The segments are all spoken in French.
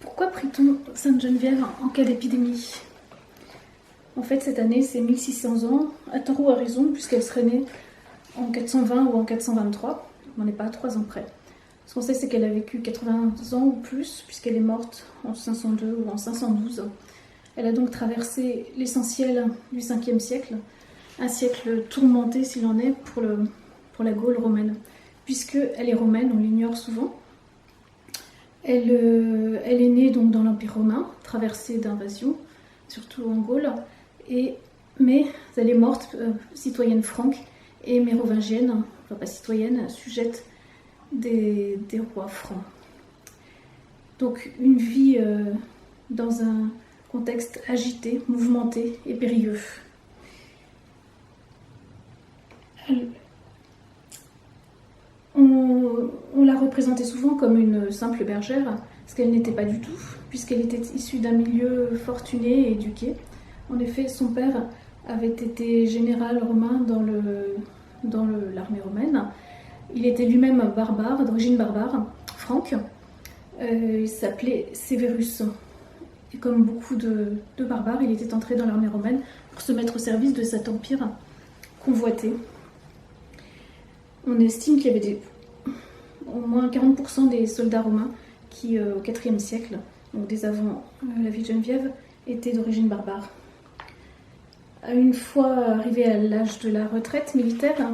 Pourquoi prie-t-on Sainte Geneviève en cas d'épidémie? En fait, cette année, c'est 1600 ans, à tort ou à raison, puisqu'elle serait née en 420 ou en 423. On n'est pas à 3 ans près. Ce qu'on sait, c'est qu'elle a vécu 80 ans ou plus, puisqu'elle est morte en 502 ou en 512. Elle a donc traversé l'essentiel du 5e siècle, un siècle tourmenté s'il en est pour la Gaule romaine. Puisqu'elle est romaine, on l'ignore souvent. Elle est née donc dans l'Empire romain, traversée d'invasions, surtout en Gaule, mais elle est morte citoyenne franque et mérovingienne, enfin pas citoyenne, sujette des rois francs. Donc une vie dans un contexte agité, mouvementé et périlleux. On la représentait souvent comme une simple bergère, ce qu'elle n'était pas du tout, puisqu'elle était issue d'un milieu fortuné et éduqué. En effet, son père avait été général romain dans l'armée romaine. Il était lui-même barbare, d'origine barbare, franque. Il s'appelait Sévérus. Et comme beaucoup de barbares, il était entré dans l'armée romaine pour se mettre au service de cet empire convoité. On estime qu'il y avait au moins 40% des soldats romains qui, au IVe siècle, donc dès avant la vie de Geneviève, étaient d'origine barbare. Une fois arrivé à l'âge de la retraite militaire,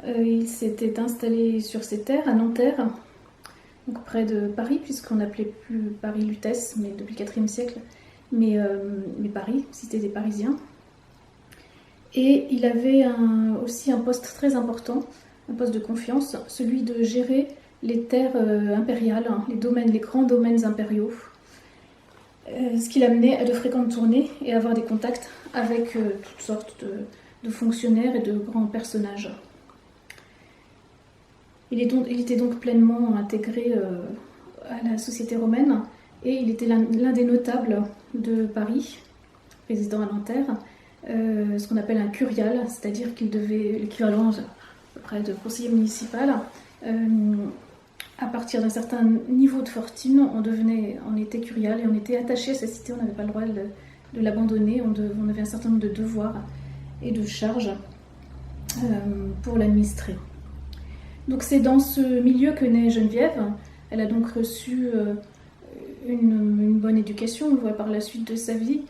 il s'était installé sur ses terres, à Nanterre, donc près de Paris, puisqu'on n'appelait plus Paris Lutèce, mais depuis le IVe siècle, mais Paris, cité des Parisiens. Et il avait aussi un poste très important, un poste de confiance, celui de gérer les terres impériales, les grands domaines impériaux, ce qui l'amenait à de fréquentes tournées et à avoir des contacts avec toutes sortes de fonctionnaires et de grands personnages. Il était donc pleinement intégré à la société romaine et il était l'un des notables de Paris, résidant à Nanterre, ce qu'on appelle un curial, c'est-à-dire qu'il devait l'équivalent à peu près de conseiller municipal. À partir d'un certain niveau de fortune, on était curial et on était attaché à sa cité, on n'avait pas le droit de l'abandonner, on avait un certain nombre de devoirs et de charges pour l'administrer. Donc c'est dans ce milieu que naît Geneviève. Elle a donc reçu une bonne éducation, on le voit par la suite de sa vie.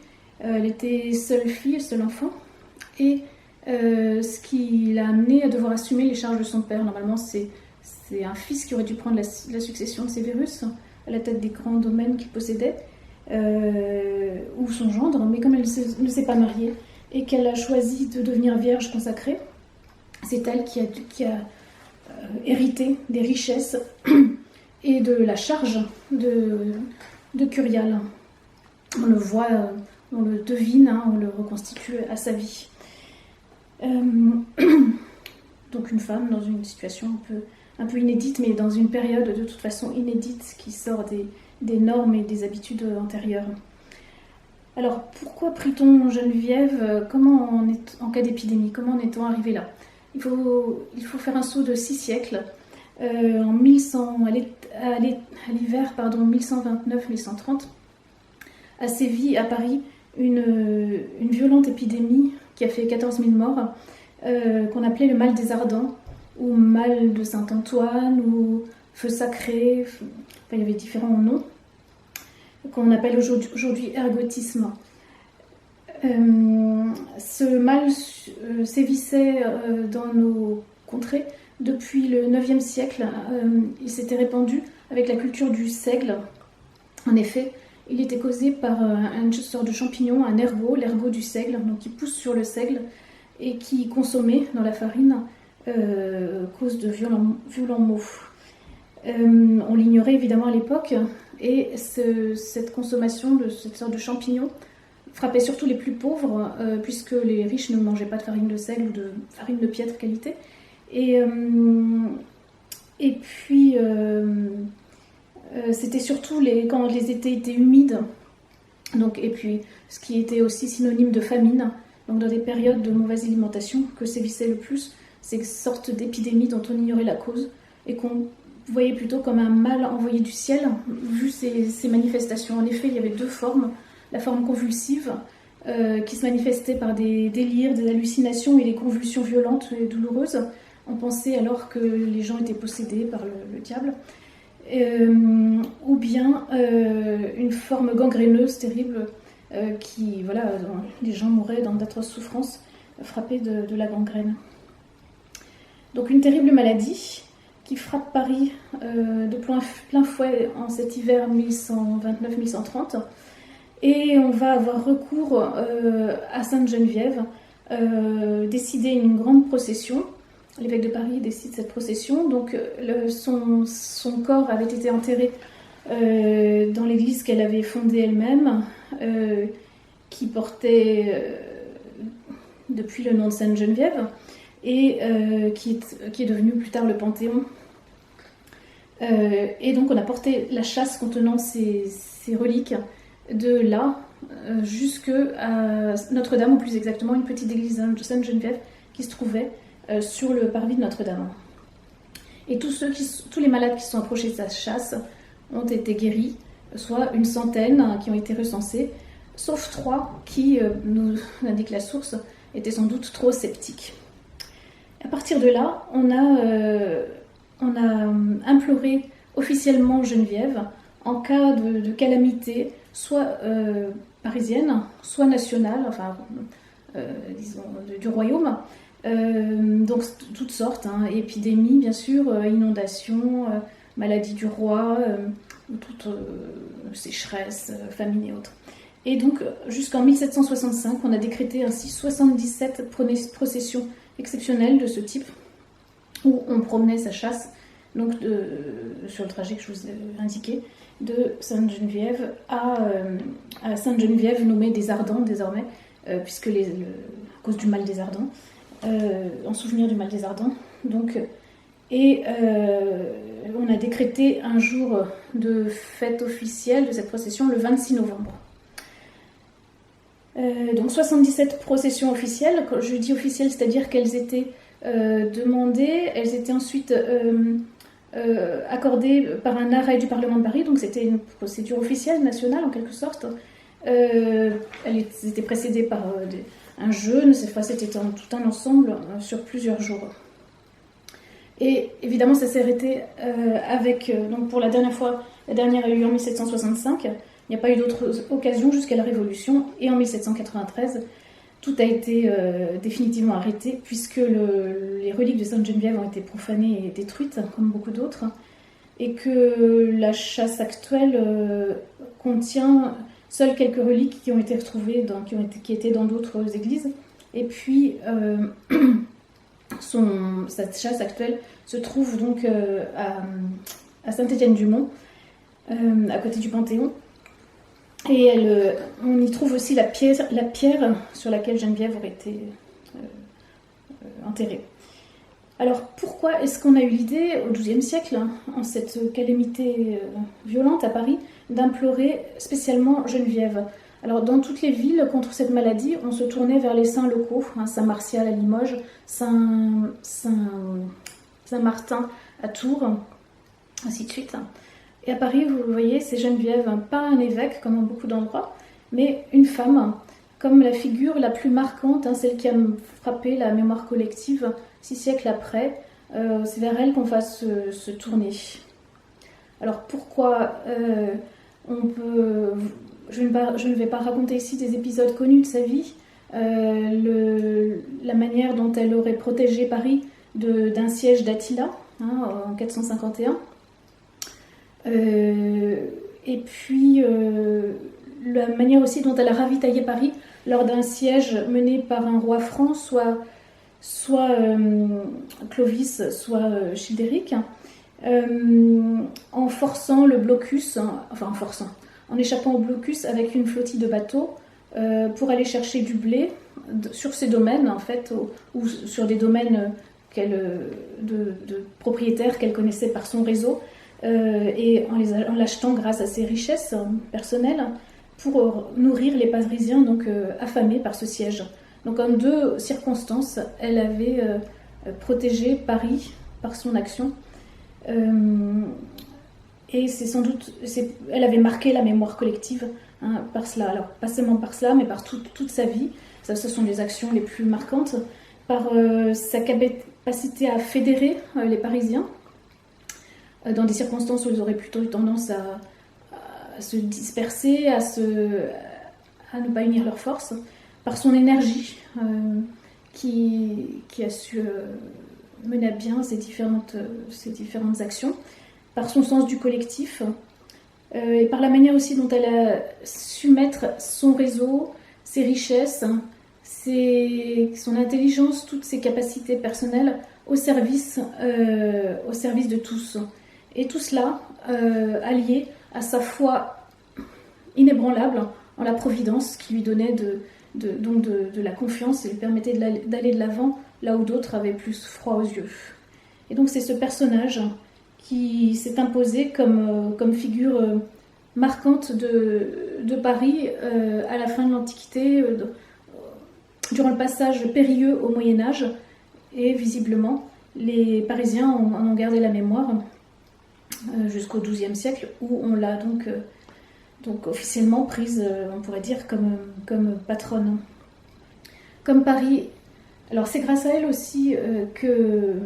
Elle était seule fille, seul enfant, et ce qui l'a amenée à devoir assumer les charges de son père. Normalement, c'est un fils qui aurait dû prendre la succession de Sévérus, à la tête des grands domaines qu'il possédait, ou son gendre, mais comme elle ne s'est pas mariée et qu'elle a choisi de devenir vierge consacrée, c'est elle qui a hérité des richesses et de la charge de curial. On le voit, on le devine, on le reconstitue à sa vie. Donc une femme dans une situation un peu inédite, mais dans une période de toute façon inédite qui sort des normes et des habitudes antérieures. Alors pourquoi prie-t-on Geneviève en cas d'épidémie? Comment en est-on arrivé là? Il faut faire un saut de 6 siècles. En 1100, à l'hiver 1129-1130, a sévi à Paris une violente épidémie qui a fait 14 000 morts, qu'on appelait le mal des Ardents, ou mal de Saint-Antoine, ou feu sacré, il y avait différents noms, qu'on appelle aujourd'hui ergotisme. Ce mal sévissait dans nos contrées depuis le IXe siècle. Il s'était répandu avec la culture du seigle. En effet, il était causé par une sorte de champignon, un ergot, l'ergot du seigle, donc qui pousse sur le seigle et qui, consommé dans la farine, cause de violents maux. On l'ignorait évidemment à l'époque, et cette consommation de cette sorte de champignon frappait surtout les plus pauvres, puisque les riches ne mangeaient pas de farine de seigle ou de farine de piètre qualité. Et puis, c'était surtout quand les étés étaient humides, et puis ce qui était aussi synonyme de famine, donc dans des périodes de mauvaise alimentation, que sévissait le plus ces sortes d'épidémies dont on ignorait la cause et qu'on voyait plutôt comme un mal envoyé du ciel, vu ces manifestations. En effet, il y avait deux formes. La forme convulsive, qui se manifestait par des délires, des hallucinations et des convulsions violentes et douloureuses. On pensait alors que les gens étaient possédés par le diable. Ou bien une forme gangréneuse, terrible, dont les gens mouraient dans d'atroces souffrances, frappés de la gangrène. Donc une terrible maladie qui frappe Paris de plein fouet en cet hiver 1129-1130. Et on va avoir recours à Sainte-Geneviève, décider une grande procession. L'évêque de Paris décide cette procession. Donc son corps avait été enterré dans l'église qu'elle avait fondée elle-même, qui portait depuis le nom de Sainte-Geneviève, et qui est devenu plus tard le Panthéon. Et donc on a porté la châsse contenant ces reliques de là jusque à Notre-Dame, ou plus exactement une petite église de Sainte-Geneviève qui se trouvait sur le parvis de Notre-Dame. Et tous les malades qui se sont approchés de sa châsse ont été guéris, soit une centaine qui ont été recensés, sauf 3 qui, nous indique la source, étaient sans doute trop sceptiques. À partir de là, on a imploré officiellement Geneviève en cas de calamité, soit parisienne, soit nationale, disons du royaume. Donc toutes sortes, épidémies bien sûr, inondations, maladies du roi, toute sécheresse, famine et autres. Et donc jusqu'en 1765, on a décrété ainsi 77 processions exceptionnelles de ce type, où on promenait sa châsse, donc sur le trajet que je vous ai indiqué, de Sainte-Geneviève à Sainte-Geneviève nommée des Ardents désormais, puisque à cause du mal des Ardents, en souvenir du mal des Ardents. Donc, on a décrété un jour de fête officielle de cette procession le 26 novembre. Donc 77 processions officielles. Quand je dis officielles, c'est-à-dire qu'elles étaient demandées, elles étaient ensuite accordées par un arrêt du Parlement de Paris, donc c'était une procédure officielle, nationale en quelque sorte. Elles étaient précédées par un jeûne, cette fois c'était tout un ensemble sur plusieurs jours. Et évidemment ça s'est arrêté donc pour la dernière fois, la dernière a eu lieu en 1765, il n'y a pas eu d'autres occasions jusqu'à la Révolution, et en 1793, tout a été définitivement arrêté, puisque les reliques de Sainte-Geneviève ont été profanées et détruites, comme beaucoup d'autres, et que la châsse actuelle contient seules quelques reliques qui ont été retrouvées, qui étaient dans d'autres églises, et puis cette chasse actuelle se trouve donc à Saint-Étienne-du-Mont, à côté du Panthéon. Et on y trouve aussi la pierre sur laquelle Geneviève aurait été enterrée. Alors pourquoi est-ce qu'on a eu l'idée, au XIIe siècle, en cette calamité violente à Paris, d'implorer spécialement Geneviève? Alors dans toutes les villes contre cette maladie, on se tournait vers les saints locaux, Saint-Martial à Limoges, Saint-Martin à Tours, ainsi de suite. Et à Paris, vous voyez, c'est Geneviève, pas un évêque comme en beaucoup d'endroits, mais une femme, comme la figure la plus marquante, celle qui a frappé la mémoire collective 6 siècles après. C'est vers elle qu'on va se tourner. Alors pourquoi je ne vais pas raconter ici des épisodes connus de sa vie, la manière dont elle aurait protégé Paris d'un siège d'Attila en 451. Et puis la manière aussi dont elle a ravitaillé Paris lors d'un siège mené par un roi franc, soit Clovis, soit Childéric, en forçant le blocus, en échappant au blocus avec une flottille de bateaux pour aller chercher du blé sur ces domaines en fait, ou sur des domaines de propriétaires qu'elle connaissait par son réseau. Et en l'achetant grâce à ses richesses personnelles pour nourrir les Parisiens donc affamés par ce siège. Donc en 2 circonstances, elle avait protégé Paris par son action. Et c'est sans doute, elle avait marqué la mémoire collective, hein, par cela. Alors pas seulement par cela, mais par toute sa vie. Ça, ce sont les actions les plus marquantes. Par sa capacité à fédérer les Parisiens, dans des circonstances où ils auraient plutôt eu tendance à se disperser, à ne pas unir leurs forces, par son énergie qui a su mener à bien ces différentes actions, par son sens du collectif, et par la manière aussi dont elle a su mettre son réseau, ses richesses, son intelligence, toutes ses capacités personnelles au service de tous. Et tout cela allié à sa foi inébranlable en la providence qui lui donnait de la confiance et lui permettait d'aller de l'avant là où d'autres avaient plus froid aux yeux. Et donc c'est ce personnage qui s'est imposé comme figure marquante de Paris à la fin de l'Antiquité, durant le passage périlleux au Moyen-Âge, et visiblement les Parisiens en ont gardé la mémoire jusqu'au XIIe siècle, où on l'a donc officiellement prise, on pourrait dire, comme patronne. Comme Paris, alors c'est grâce à elle aussi que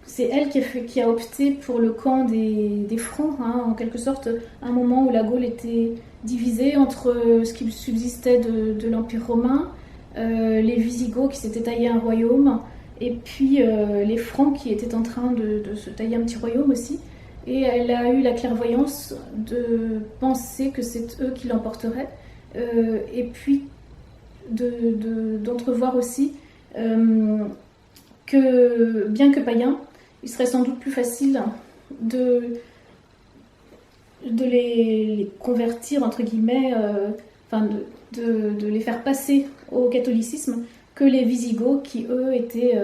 c'est elle qui a opté pour le camp des Francs, hein, en quelque sorte, à un moment où la Gaule était divisée entre ce qui subsistait de l'Empire romain, les Visigoths qui s'étaient taillés un royaume, et puis les Francs qui étaient en train de se tailler un petit royaume aussi. Et elle a eu la clairvoyance de penser que c'est eux qui l'emporteraient, et puis d'entrevoir aussi que, bien que païens, il serait sans doute plus facile de les convertir, entre guillemets, de les faire passer au catholicisme, que les Visigoths qui, eux, étaient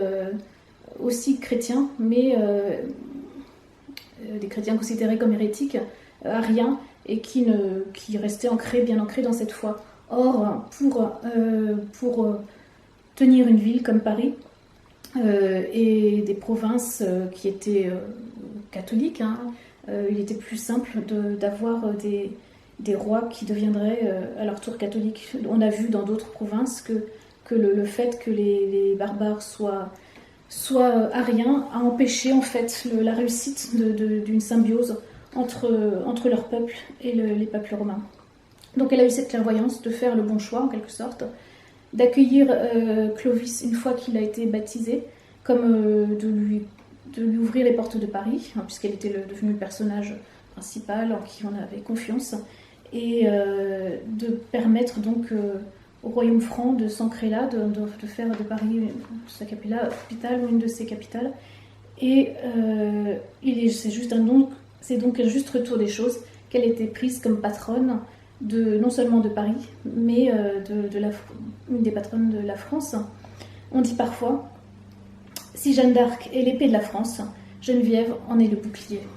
aussi chrétiens, mais des chrétiens considérés comme hérétiques, ariens, et qui restaient bien ancrés dans cette foi. Or, pour tenir une ville comme Paris, et des provinces qui étaient catholiques, hein, il était plus simple d'avoir des rois qui deviendraient à leur tour catholiques. On a vu dans d'autres provinces que le fait que les barbares soient ariens a empêché en fait la réussite d'une symbiose entre leur peuple et les peuples romains. Donc elle a eu cette clairvoyance de faire le bon choix en quelque sorte, d'accueillir Clovis une fois qu'il a été baptisé, comme de lui ouvrir les portes de Paris, hein, puisqu'elle était devenue le personnage principal en qui on avait confiance, et de permettre donc au royaume franc de s'ancrer là, de faire de Paris sa capitale ou une de ses capitales. Et c'est donc un juste retour des choses qu'elle était prise comme patronne non seulement de Paris, mais une des patronnes de la France. On dit parfois, si Jeanne d'Arc est l'épée de la France, Geneviève en est le bouclier.